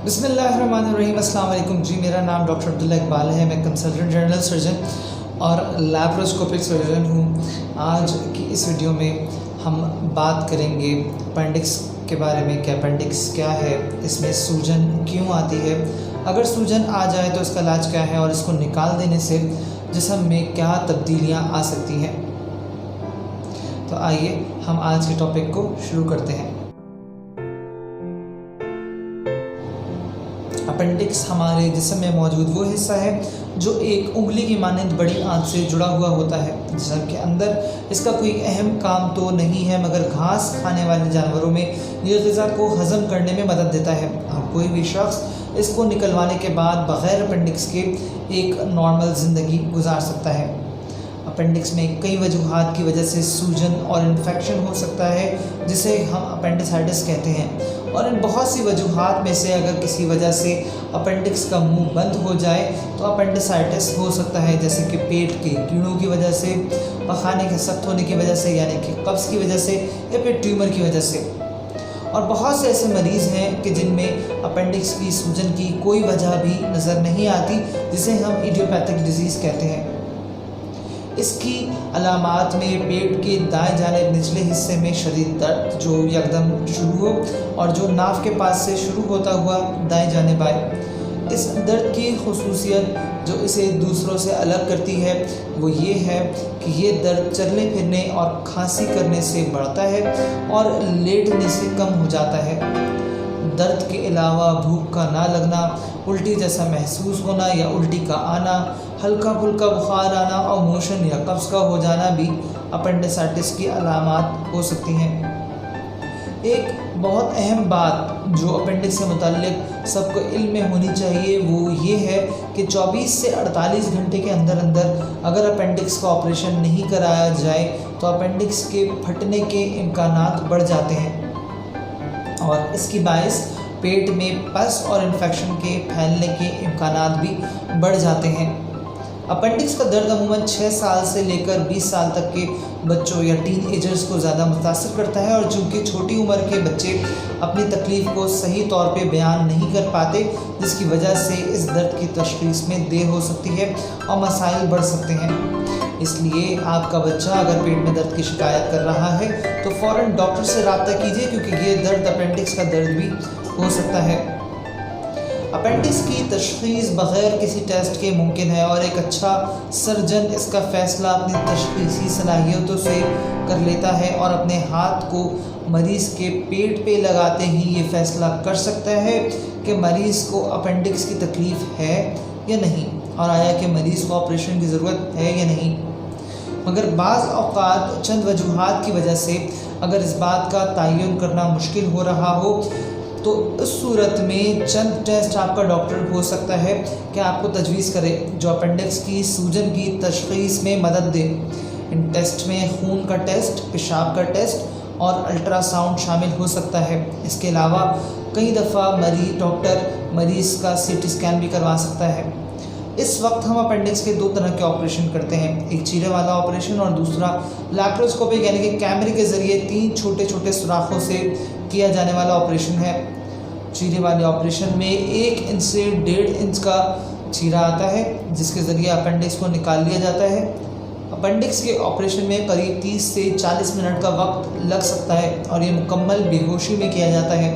बिस्मिल्लाहिर्रहमानिर्रहीम। अस्सलाम वालेकुम जी। मेरा नाम डॉक्टर अब्दुल्ला इकबाल है। मैं कंसल्टेंट जनरल सर्जन और लैप्रोस्कोपिक सर्जन हूँ। आज की इस वीडियो में हम बात करेंगे अपेंडिक्स के बारे में कि अपेंडिक्स क्या है, इसमें सूजन क्यों आती है, अगर सूजन आ जाए तो इसका इलाज क्या है और इसको निकाल देने से जिस्म में क्या तब्दीलियाँ आ सकती हैं। तो आइए हम आज के टॉपिक को शुरू करते हैं। अपेंडिक्स हमारे जिस्म में मौजूद वो हिस्सा है जो एक उंगली की मानंद बड़ी आंत से जुड़ा हुआ होता है। जिस्म के अंदर इसका कोई अहम काम तो नहीं है, मगर घास खाने वाले जानवरों में ये ग़िज़ा को हज़म करने में मदद देता है। अब कोई भी शख्स इसको निकलवाने के बाद बग़ैर अपेंडिक्स के एक नॉर्मल ज़िंदगी गुजार सकता है। अपेंडिक्स में कई वजूहात की वजह से सूजन और इन्फेक्शन हो सकता है, जिसे हम अपेंडिसाइटिस कहते हैं। और इन बहुत सी वजूहात में से अगर किसी वजह से अपेंडिक्स का मुंह बंद हो जाए तो अपेंडिसाइटिस हो सकता है, जैसे कि पेट के कीड़ों की वजह से, पखाने के सख्त होने की वजह से यानी कि कब्ज़ की वजह से, या फिर ट्यूमर की वजह से। और बहुत से ऐसे मरीज़ हैं कि जिनमें अपेंडिक्स की सूजन की कोई वजह भी नज़र नहीं आती, जिसे हम इडियोपैथिक डिजीज़ कहते हैं। इसकी अलामात में पेट के दाएं जानिब निचले हिस्से में शदीद दर्द जो यकदम शुरू हो और जो नाव के पास से शुरू होता हुआ दाएं जानिब आए। इस दर्द की खुसूसियत जो इसे दूसरों से अलग करती है वो ये है कि ये दर्द चलने फिरने और खांसी करने से बढ़ता है और लेटने से कम हो जाता है। दर्द के अलावा भूख का ना लगना, उल्टी जैसा महसूस होना या उल्टी का आना, हल्का फुल्का बुखार आना और मोशन या कब्ज़ का हो जाना भी अपेंडिसाइटिस की अलामात हो सकती हैं। एक बहुत अहम बात जो अपेंडिक्स से मुताल्लिक सबको इल्म में होनी चाहिए वो ये है कि 24 से 48 घंटे के अंदर अंदर अगर अपेंडिक्स का ऑपरेशन नहीं कराया जाए तो अपेंडिक्स के फटने के इम्कानात बढ़ जाते हैं और इसकी बाइस पेट में पस और इन्फेक्शन के फैलने के इम्कानात भी बढ़ जाते हैं। अपेंडिक्स का दर्द अमूमन 6 साल से लेकर 20 साल तक के बच्चों या टीन एजर्स को ज़्यादा मुतासर करता है, और चूँकि छोटी उम्र के बच्चे अपनी तकलीफ़ को सही तौर पे बयान नहीं कर पाते, जिसकी वजह से इस दर्द की तशख़ीस में देर हो सकती है और मसाइल बढ़ सकते हैं। इसलिए आपका बच्चा अगर पेट में दर्द की शिकायत कर रहा है तो फ़ौरन डॉक्टर से रब्ता कीजिए, क्योंकि ये दर्द अपेंडिक्स का दर्द भी हो सकता है। अपेंडिक्स की तशख़ीस बग़ैर किसी टेस्ट के मुमकिन है और एक अच्छा सर्जन इसका फ़ैसला अपनी तशख़ीसी सलाहियतों से कर लेता है और अपने हाथ को मरीज़ के पेट पे लगाते ही ये फ़ैसला कर सकता है कि मरीज़ को अपेंडिक्स की तकलीफ़ है या नहीं और आया कि मरीज़ को ऑपरेशन की ज़रूरत है या नहीं। मगर बाज़ औक़ात चंद वजूहात की वजह से अगर इस बात का तयन करना मुश्किल हो रहा हो तो इस सूरत में चंद टेस्ट आपका डॉक्टर हो सकता है कि आपको तजवीज़ करे जो अपेंडिक्स की सूजन की तशख़ीस में मदद दे। इन टेस्ट में खून का टेस्ट, पेशाब का टेस्ट और अल्ट्रासाउंड शामिल हो सकता है। इसके अलावा कई दफ़ा डॉक्टर मरीज़ का CT स्कैन भी करवा सकता है। इस वक्त हम अपेंडिक्स के 2 तरह के ऑपरेशन करते हैं, एक चीरे वाला ऑपरेशन और दूसरा लैप्रोस्कोपिक यानी कि कैमरे के ज़रिए 3 छोटे छोटे सुराखों से किया जाने वाला ऑपरेशन है। चीरे वाले ऑपरेशन में 1 इंच से 1.5 इंच का चीरा आता है जिसके ज़रिए अपेंडिक्स को निकाल लिया जाता है। अपेंडिक्स के ऑपरेशन में करीब 30 से 40 मिनट का वक्त लग सकता है और ये मुकम्मल बेहोशी में किया जाता है।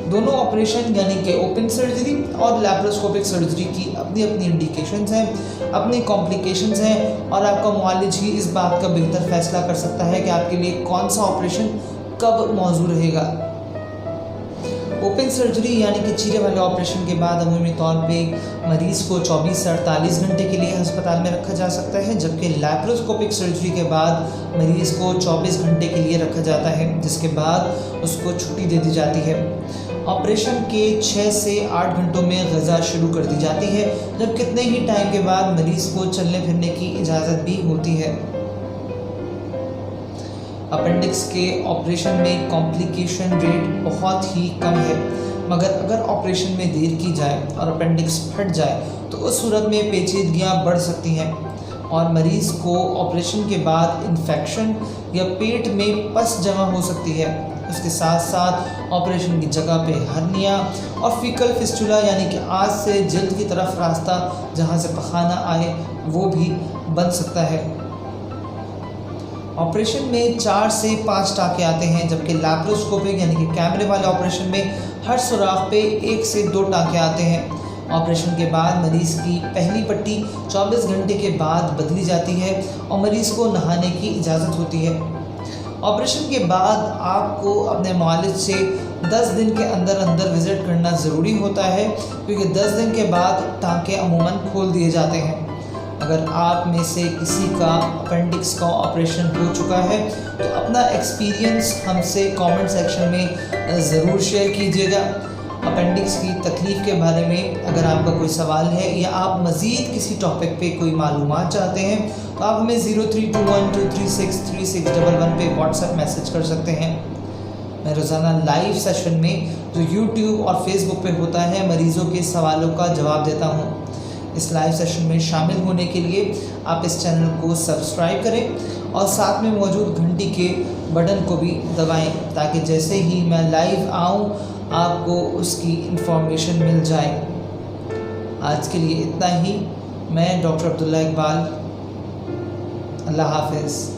दोनों ऑपरेशन यानी कि ओपन सर्जरी और लैप्रोस्कोपिक सर्जरी की अपनी अपनी इंडिकेशंस हैं, अपनी कॉम्प्लिकेशंस हैं और आपका मुआलिज ही इस बात का बेहतर फ़ैसला कर सकता है कि आपके लिए कौन सा ऑपरेशन कब मौजू रहेगा। ओपन सर्जरी यानी कि चीरे वाले ऑपरेशन के बाद अमूमी तौर पे मरीज़ को 24 से 48 घंटे के लिए अस्पताल में रखा जा सकता है, जबकि लैप्रोस्कोपिक सर्जरी के बाद मरीज़ को 24 घंटे के लिए रखा जाता है, जिसके बाद उसको छुट्टी दे दी जाती है। ऑपरेशन के 6 से 8 घंटों में ग़िज़ा शुरू कर दी जाती है, जब कितने ही टाइम के बाद मरीज़ को चलने फिरने की इजाज़त भी होती है। अपेंडिक्स के ऑपरेशन में कॉम्प्लिकेशन रेट बहुत ही कम है, मगर अगर ऑपरेशन में देर की जाए और अपेंडिक्स फट जाए तो उस सूरत में पेचीदगियाँ बढ़ सकती हैं और मरीज़ को ऑपरेशन के बाद इन्फेक्शन या पेट में पस जमा हो सकती है। उसके साथ साथ ऑपरेशन की जगह पे हर्निया और फीकल फिस्टुला यानी कि आज से जल्द की तरफ रास्ता जहाँ से पखाना आए वो भी बन सकता है। ऑपरेशन में 4 से 5 टाँके आते हैं, जबकि लैप्रोस्कोपिक यानी कि कैमरे वाले ऑपरेशन में हर सुराख पे 1 से 2 टाँके आते हैं। ऑपरेशन के बाद मरीज़ की पहली पट्टी 24 घंटे के बाद बदली जाती है और मरीज़ को नहाने की इजाज़त होती है। ऑपरेशन के बाद आपको अपने मुआलिज से 10 दिन के अंदर अंदर विज़िट करना ज़रूरी होता है, क्योंकि 10 दिन के बाद टाँके अमूमन खोल दिए जाते हैं। अगर आप में से किसी का अपेंडिक्स का ऑपरेशन हो चुका है तो अपना एक्सपीरियंस हमसे कमेंट सेक्शन में ज़रूर शेयर कीजिएगा। अपेंडिक्स की तकलीफ़ के बारे में अगर आपका कोई सवाल है या आप मज़ीद किसी टॉपिक पे कोई मालूमात चाहते हैं तो आप हमें 032123636111 पे व्हाट्सएप मैसेज कर सकते हैं। मैं रोज़ाना लाइव सेशन में जो यूट्यूब और फेसबुक पे होता है मरीज़ों के सवालों का जवाब देता हूँ। इस लाइव सेशन में शामिल होने के लिए आप इस चैनल को सब्सक्राइब करें और साथ में मौजूद घंटी के बटन को भी दबाएं, ताकि जैसे ही मैं लाइव आऊँ आपको उसकी इन्फॉर्मेशन मिल जाए। आज के लिए इतना ही। मैं डॉक्टर अब्दुल्ला इकबाल। अल्लाह हाफ़िज़।